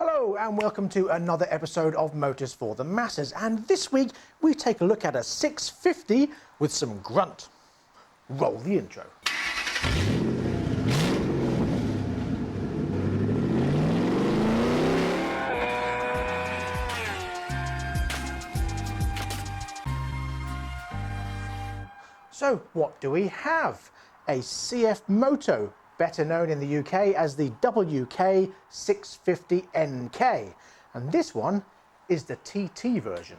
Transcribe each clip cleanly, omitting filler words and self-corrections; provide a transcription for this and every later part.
Hello and welcome to another episode of Motors for the Masses, and this week we take a look at a 650 with some grunt. Roll the intro. So what do we have? A CF Moto, better known in the UK as the WK650NK, and this one is the TT version.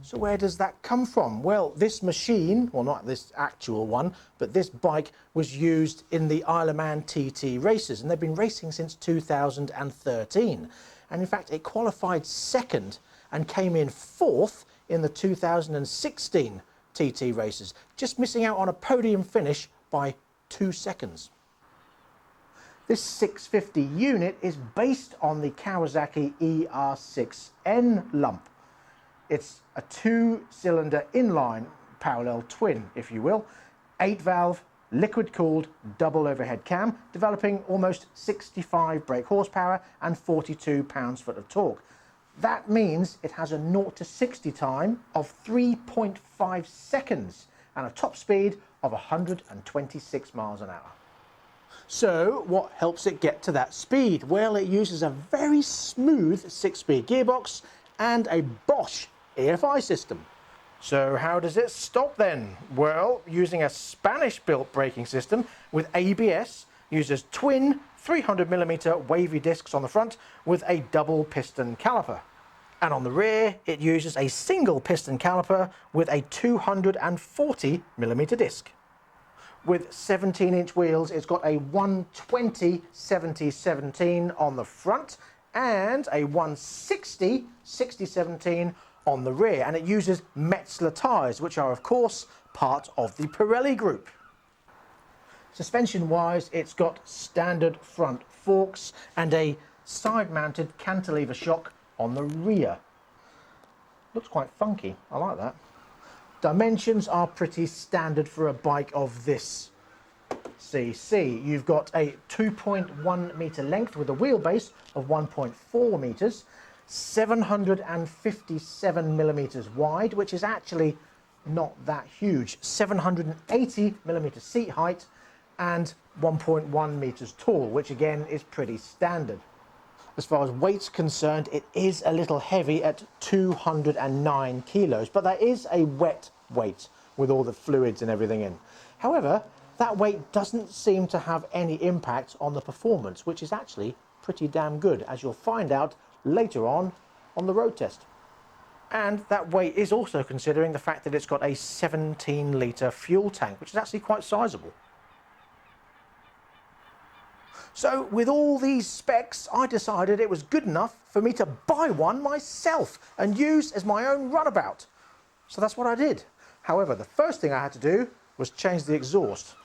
So where does that come from? Well, this machine, well not this actual one, but this bike was used in the Isle of Man TT races, and they've been racing since 2013. And in fact, it qualified second and came in fourth in the 2016 TT races, just missing out on a podium finish by 2 seconds. This 650 unit is based on the Kawasaki ER6N lump. It's a 2-cylinder inline parallel twin, if you will, 8-valve, liquid-cooled, double overhead cam, developing almost 65 brake horsepower and 42 pounds-foot of torque. That means it has a 0 to 60 time of 3.5 seconds and a top speed of 126 miles an hour. So what helps it get to that speed? Well, it uses a very smooth 6-speed gearbox and a Bosch EFI system. So how does it stop then? Well, using a Spanish-built braking system with ABS, uses twin 300mm wavy discs on the front with a double piston caliper. And on the rear, it uses a single piston caliper with a 240mm disc. With 17-inch wheels, it's got a 120/70/17 on the front and a 160/60/17 on the rear, and it uses Metzeler tyres, which are of course part of the Pirelli group. Suspension wise, it's got standard front forks and a side mounted cantilever shock on the rear. Looks quite funky, I like that. Dimensions are pretty standard for a bike of this cc. You've got a 2.1 metre length with a wheelbase of 1.4 metres, 757mm wide, which is actually not that huge, 780mm seat height and 1.1 metres tall, which again is pretty standard. As far as weight's concerned, it is a little heavy at 209 kilos, but that is a wet weight with all the fluids and everything in. However, that weight doesn't seem to have any impact on the performance, which is actually pretty damn good, as you'll find out later on the road test. And that weight is also considering the fact that it's got a 17-litre fuel tank, which is actually quite sizable. So with all these specs, I decided it was good enough for me to buy one myself and use as my own runabout. So that's what I did. However, the first thing I had to do was change the exhaust.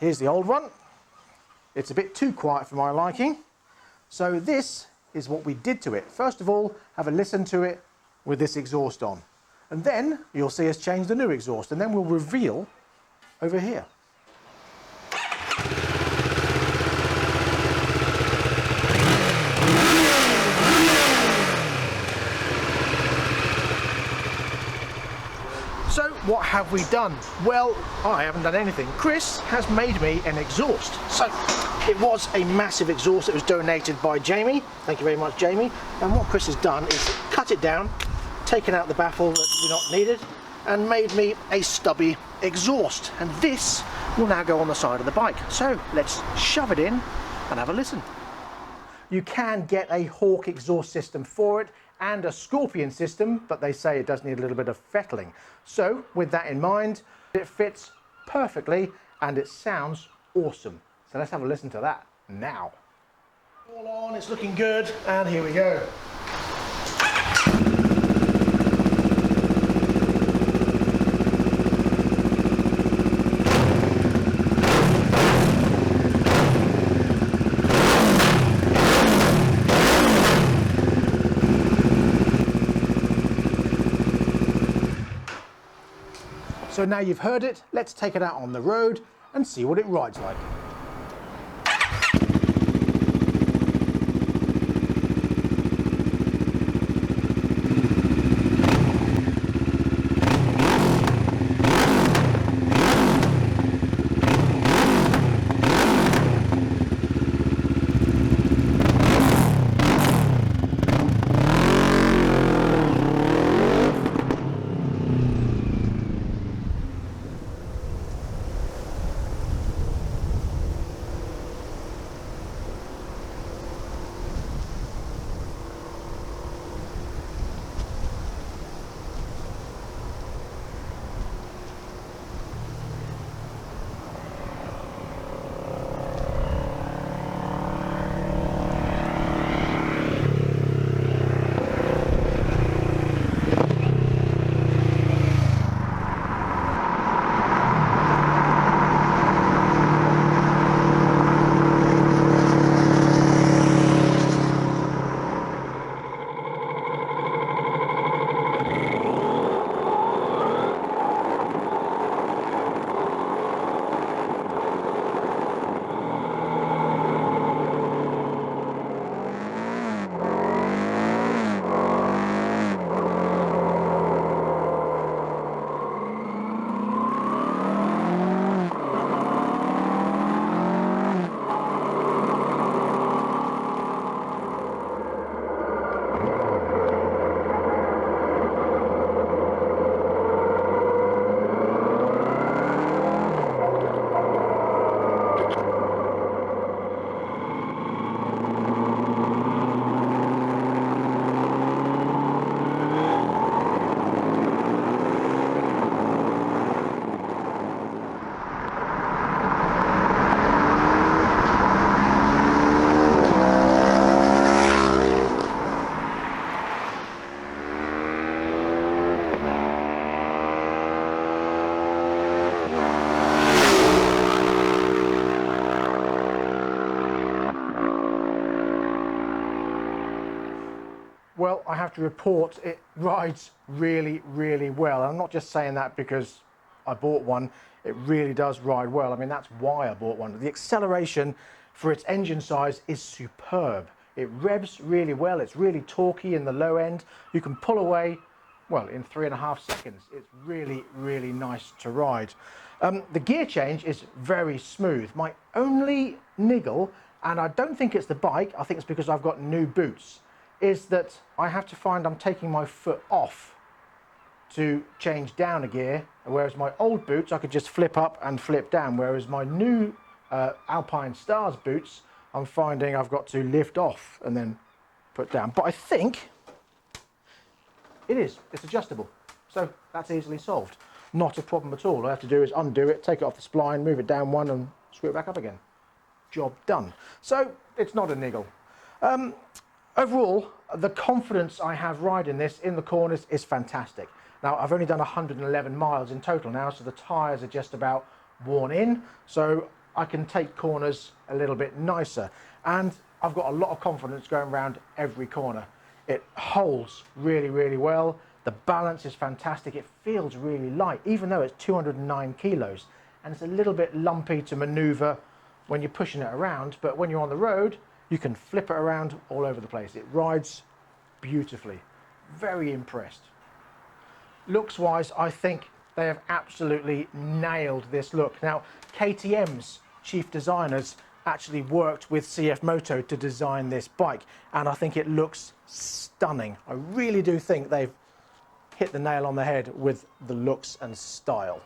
Here's the old one. It's a bit too quiet for my liking. So this is what we did to it. First of all, have a listen to it with this exhaust on. And then you'll see us change the new exhaust, and then we'll reveal over here. So what have we done? Well, I haven't done anything. Chris has made me an exhaust. So it was a massive exhaust that was donated by Jamie. Thank you very much, Jamie. And what Chris has done is cut it down, taken out the baffle that we not needed, and made me a stubby exhaust. And this will now go on the side of the bike. So let's shove it in and have a listen. You can get a Hawk exhaust system for it and a Scorpion system, but they say it does need a little bit of fettling. So with that in mind, it fits perfectly and it sounds awesome. So let's have a listen to that now. All on, it's looking good, and here we go. So now you've heard it, let's take it out on the road and see what it rides like. Well, I have to report it rides really, really well. I'm not just saying that because I bought one. It really does ride well. I mean, that's why I bought one. The acceleration for its engine size is superb. It revs really well. It's really torquey in the low end. You can pull away, well, in 3.5 seconds. It's really, really nice to ride. The gear change is very smooth. My only niggle, and I don't think it's the bike, I think it's because I've got new boots, is that I have to find I'm taking my foot off to change down a gear, whereas my old boots I could just flip up and flip down, whereas my new Alpine Stars boots I'm finding I've got to lift off and then put down. But I think it's adjustable, so that's easily solved. Not a problem at all. All I have to do is undo it, take it off the spline, move it down one and screw it back up again. Job done. So it's not a niggle. Overall, the confidence I have riding this in the corners is fantastic. Now, I've only done 111 miles in total now, so the tyres are just about worn in, so I can take corners a little bit nicer. And I've got a lot of confidence going around every corner. It holds really, really well. The balance is fantastic. It feels really light, even though it's 209 kilos. And it's a little bit lumpy to maneuver when you're pushing it around, but when you're on the road, you can flip it around all over the place. It rides beautifully. Very impressed. Looks-wise, I think they have absolutely nailed this look. Now, KTM's chief designers actually worked with CF Moto to design this bike, and I think it looks stunning. I really do think they've hit the nail on the head with the looks and style.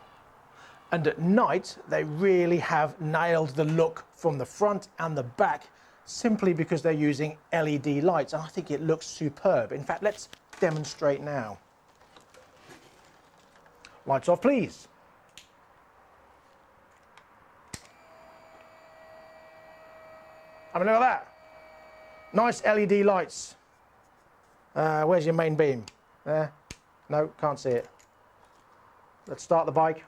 And at night, they really have nailed the look from the front and the back, simply because they're using LED lights, and I think it looks superb. In fact, let's demonstrate now. Lights off, please. I mean, look at that. Nice LED lights. Where's your main beam? There. No, can't see it. Let's start the bike.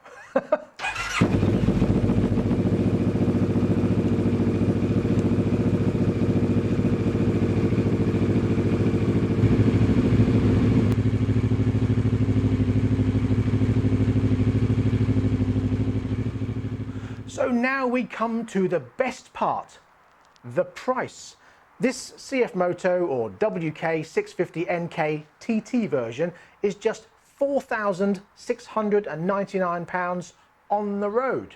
So now we come to the best part, the price. This CF Moto or WK650NK TT version is just £4,699 on the road.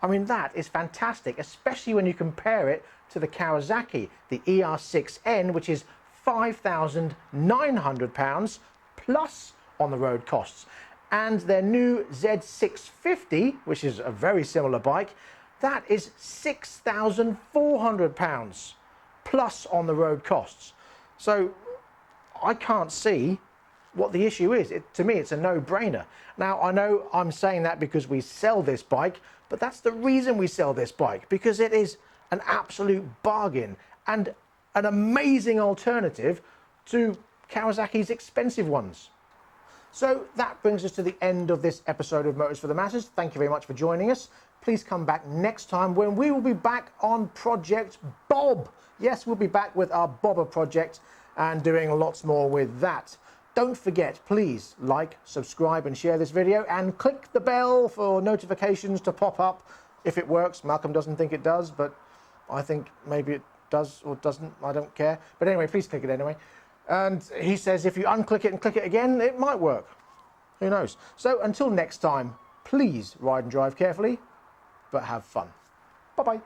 I mean, that is fantastic, especially when you compare it to the Kawasaki, the ER6N, which is £5,900 plus on the road costs. And their new Z650, which is a very similar bike, that is £6,400 plus on the road costs. So I can't see what the issue is. To me, it's a no-brainer. Now, I know I'm saying that because we sell this bike, but that's the reason we sell this bike, because it is an absolute bargain and an amazing alternative to Kawasaki's expensive ones. So that brings us to the end of this episode of Motors for the Masses. Thank you very much for joining us. Please come back next time when we will be back on Project Bob. Yes, we'll be back with our Bobber project and doing lots more with that. Don't forget, please like, subscribe and share this video and click the bell for notifications to pop up if it works. Malcolm doesn't think it does, but I think maybe it does or doesn't. I don't care. But anyway, please click it anyway. And he says if you unclick it and click it again, it might work. Who knows? So until next time, please ride and drive carefully, but have fun. Bye-bye.